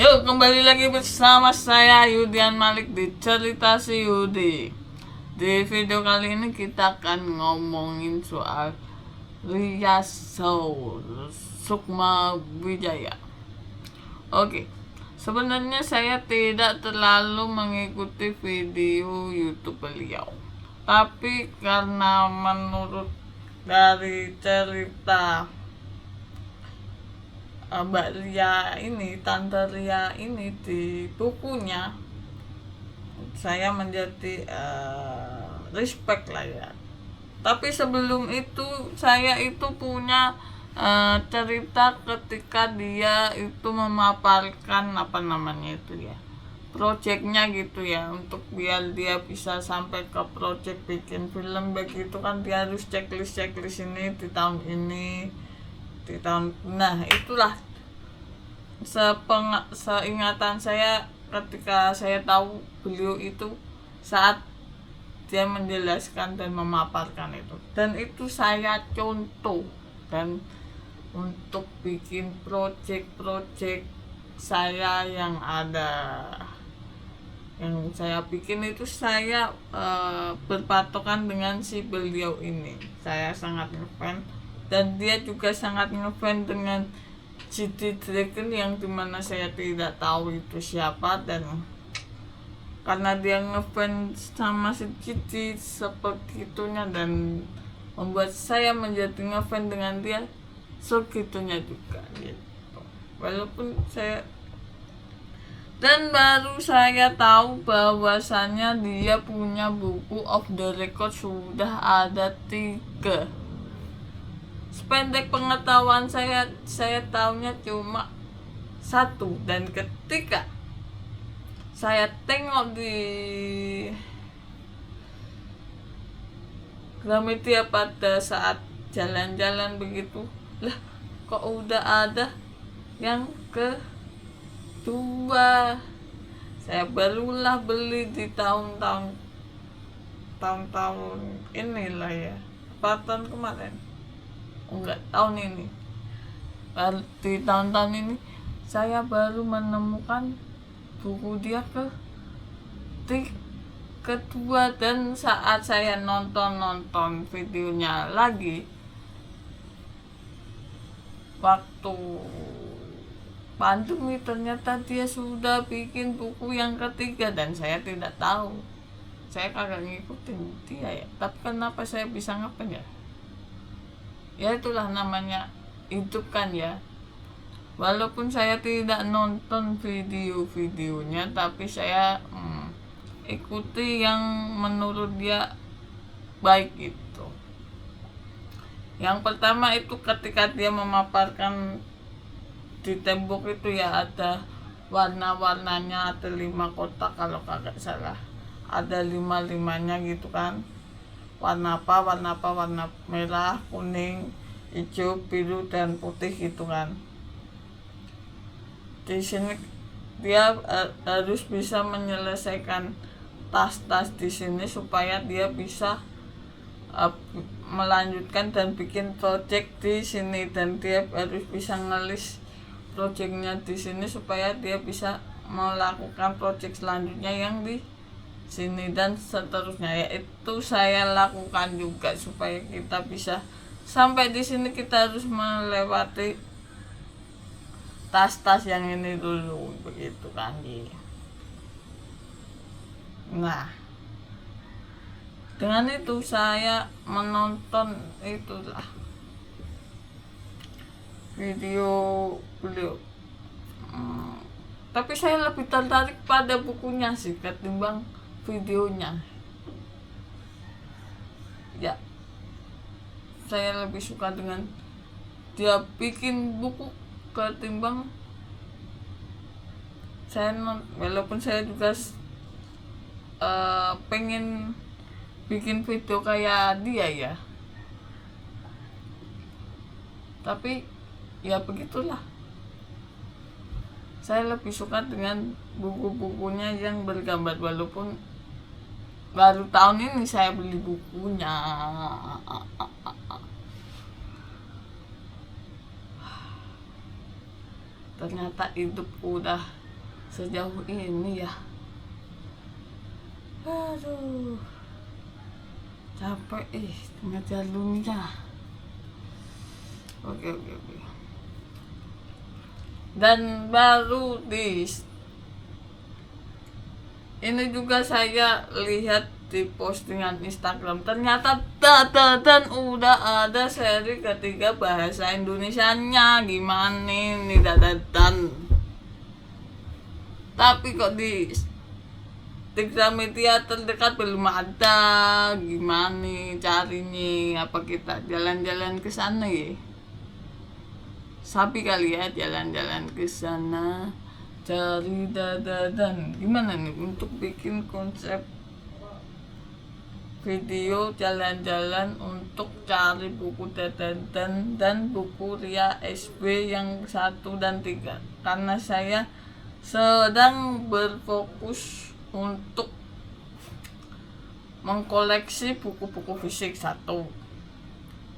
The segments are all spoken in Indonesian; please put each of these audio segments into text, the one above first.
Yuk, kembali lagi bersama saya Yudian Malik di Cerita Si Yudi. Di video kali ini kita akan ngomongin soal Riyasaur Sukma Wijaya. Oke, sebenarnya saya tidak terlalu mengikuti video YouTube beliau, tapi karena menurut dari cerita Mbak Ria ini, Tante Ria ini di bukunya, saya menjadi respect lah ya. Tapi sebelum itu saya itu punya cerita ketika dia itu memaparkan apa namanya itu ya, projectnya gitu ya, untuk biar dia bisa sampai ke project bikin film begitu kan, dia harus checklist ini di tahun ini, di tahun, nah itulah seingatan saya ketika saya tahu beliau itu saat dia menjelaskan dan memaparkan itu, dan itu saya contoh. Dan untuk bikin project saya yang ada, yang saya bikin itu saya berpatokan dengan si beliau ini. Saya sangat ngefans dan dia juga sangat ngefans dengan GD Dragon, yang dimana saya tidak tahu itu siapa, dan karena dia ngefans sama si GD seperti itunya dan membuat saya menjadi ngefans dengan dia segitunya juga gitu. Walaupun saya, dan baru saya tahu bahwasannya dia punya buku of the record sudah ada 3. Sependek pengetahuan saya tahunya cuma 1, dan ketika saya tengok di Gramedia pada saat jalan-jalan begitu, lah kok udah ada yang kedua. Saya barulah beli di tahun-tahun inilah ya, apa tahun kemarin, enggak, tahun ini. Di tahun-tahun ini saya baru menemukan buku dia kedua, dan saat saya nonton videonya lagi waktu pandemi, ternyata dia sudah bikin buku yang ketiga dan saya tidak tahu. Saya kagak ngikutin dia ya, tapi kenapa saya bisa ngapain ya? Ya itulah namanya hidup kan ya. Walaupun saya tidak nonton video-videonya, tapi saya ikuti yang menurut dia baik gitu. Yang pertama itu ketika dia memaparkan di tembok itu ya, ada warna-warnanya, ada 5 kotak kalau kagak salah, ada 5-5-nya gitu kan. Warna merah, kuning, hijau, biru, dan putih gitu kan. Di sini dia harus bisa menyelesaikan tas-tas di sini supaya dia bisa melanjutkan dan bikin project di sini, dan dia harus bisa ngelis projectnya di sini supaya dia bisa melakukan project selanjutnya yang di sini dan seterusnya. Yaitu saya lakukan juga supaya kita bisa sampai di sini, kita harus melewati tas-tas yang ini dulu begitu kan. Nah, dengan itu saya menonton itulah video beliau. Tapi saya lebih tertarik pada bukunya sih ketimbang videonya. Ya, saya lebih suka dengan dia bikin buku ketimbang saya walaupun saya juga pengen bikin video kayak dia ya, tapi ya begitulah, saya lebih suka dengan buku-bukunya yang bergambar. Walaupun baru tahun ini saya beli bukunya. Ternyata hidup udah sejauh ini ya. Aduh, capek tengah dunia. Oke. Dan baru ini juga saya lihat di postingan Instagram, ternyata dan udah ada seri ketiga bahasa Indonesianya. Gimana nih dan tapi kok di Tiga media terdekat belum ada. Gimana carinya? Apa kita jalan-jalan ke sana ya? Sapi kali ya jalan-jalan ke sana cari dan gimana nih untuk bikin konsep video jalan-jalan untuk cari buku Dadan dan buku Ria SB yang 1 dan 3, karena saya sedang berfokus untuk mengkoleksi buku-buku fisik.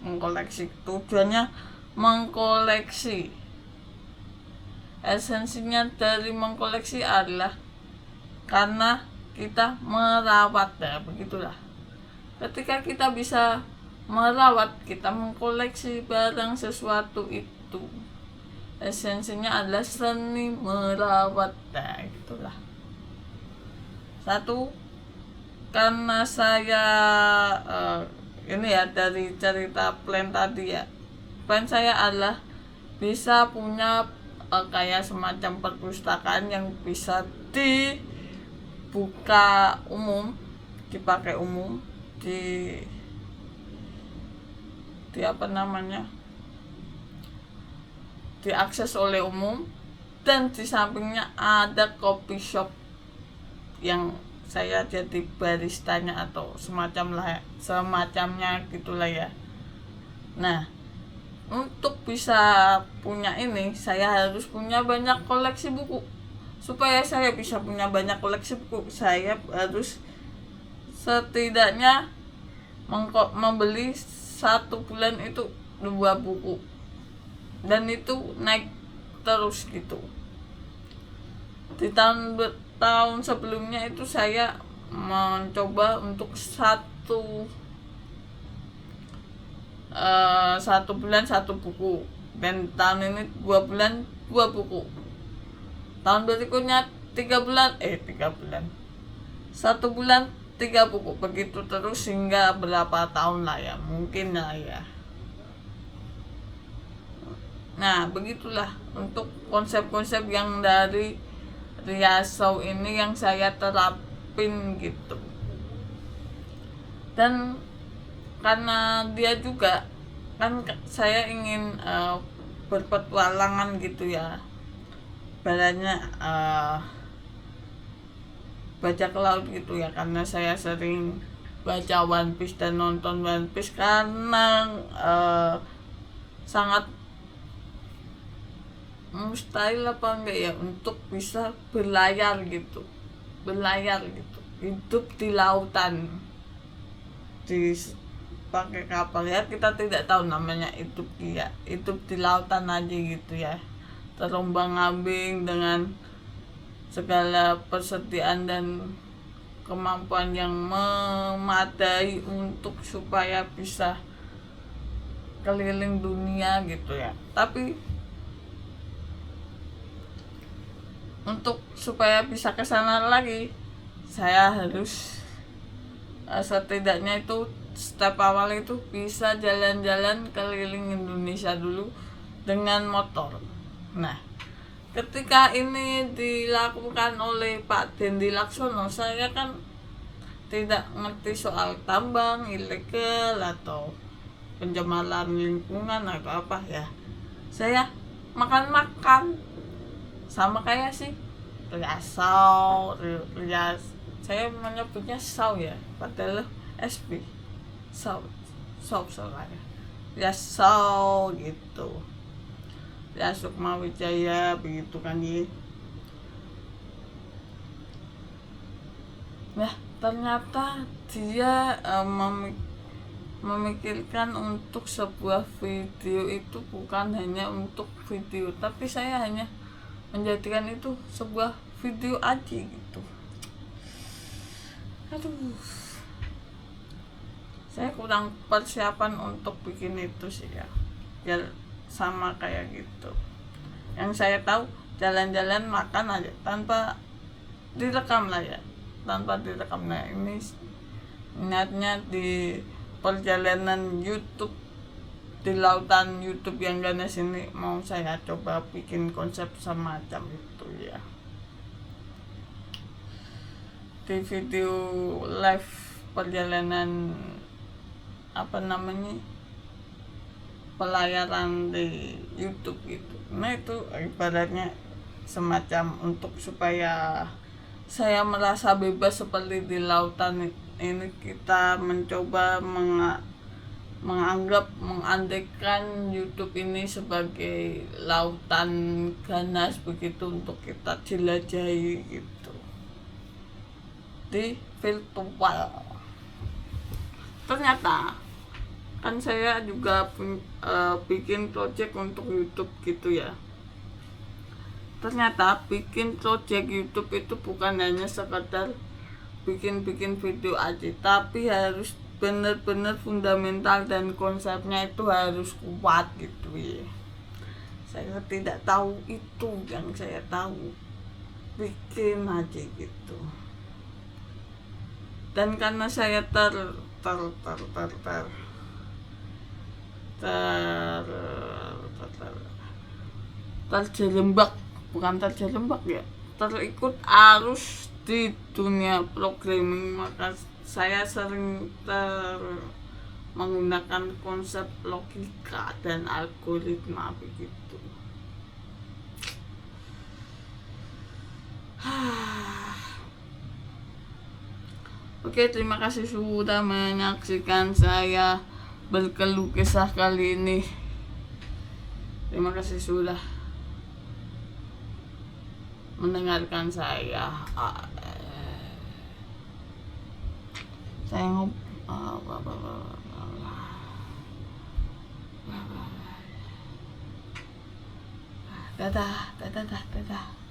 Mengkoleksi, tujuannya mengkoleksi. Esensinya dari mengkoleksi adalah karena kita merawat, ya begitulah. Ketika kita bisa merawat, kita mengkoleksi barang sesuatu itu, esensinya adalah seni merawat, nah itulah. Satu, karena saya ini ya dari cerita plan tadi ya, plan saya adalah bisa punya kayak semacam perpustakaan yang bisa dibuka umum, dipakai umum, diakses oleh umum, dan di sampingnya ada coffee shop yang saya jadi baristanya atau semacamnya gitulah ya. Nah, untuk bisa punya ini, saya harus punya banyak koleksi buku. Supaya saya bisa punya banyak koleksi buku, saya harus setidaknya membeli 1 bulan itu 2 buku, dan itu naik terus gitu. Di tahun sebelumnya itu saya mencoba untuk 1 bulan 1 buku, dan tahun ini 2 bulan 2 buku. Tahun berikutnya 3 bulan 1 bulan 3 buku, begitu terus hingga berapa tahun lah ya, mungkin lah ya. Nah, begitulah untuk konsep-konsep yang dari Riasau ini yang saya terapin gitu. Dan karena dia juga kan saya ingin berpetualangan gitu ya, badannya bajak laut gitu ya, karena saya sering baca One Piece dan nonton One Piece, karena sangat mustahil apa enggak ya untuk bisa berlayar gitu, hidup di lautan, pakai kapal ya, kita tidak tahu namanya hidup di lautan aja gitu ya, terombang-ambing dengan segala persediaan dan kemampuan yang memadai untuk supaya bisa keliling dunia gitu ya. Tapi untuk supaya bisa ke sana lagi, saya harus setidaknya itu step awal itu bisa jalan-jalan keliling Indonesia dulu dengan motor. Nah, ketika ini dilakukan oleh Pak Dendi Laksono, saya kan tidak ngerti soal tambang ilegal atau pencemaran lingkungan atau apa ya. Saya makan sama kayak sih Riasau, saya menyebutnya Sau ya, padahal SB Sau ya, Riasau gitu, ya Sukma Wijaya begitu kan ya. Nah, ternyata dia memikirkan untuk sebuah video itu bukan hanya untuk video, tapi saya hanya menjadikan itu sebuah video aja gitu. Aduh, saya kurang persiapan untuk bikin itu sih ya. Ya sama kayak gitu. Yang saya tahu jalan-jalan makan aja tanpa direkam lah ya, tanpa direkam. Nah ini niatnya di perjalanan YouTube, di lautan YouTube yang ganas ini mau saya coba bikin konsep semacam itu ya. Di video live perjalanan pelayaran di YouTube itu. Nah itu ibaratnya semacam untuk supaya saya merasa bebas seperti di lautan ini. Kita mencoba mengandaikan YouTube ini sebagai lautan ganas begitu untuk kita jelajahi gitu di virtual. Ternyata kan saya juga bikin project untuk YouTube gitu ya. Ternyata bikin project YouTube itu bukan hanya sekedar bikin video aja, tapi harus benar-benar fundamental dan konsepnya itu harus kuat gitu ya. Saya tidak tahu itu, yang saya tahu bikin aja gitu. Dan karena saya terjerembab, bukan terjerembab ya, terikut arus di dunia programming, maka saya sering menggunakan konsep logika dan algoritma begitu. Oke, terima kasih sudah menyaksikan saya berkeluh kesah kali ini. Terima kasih sudah mendengarkan saya. Saya dadah.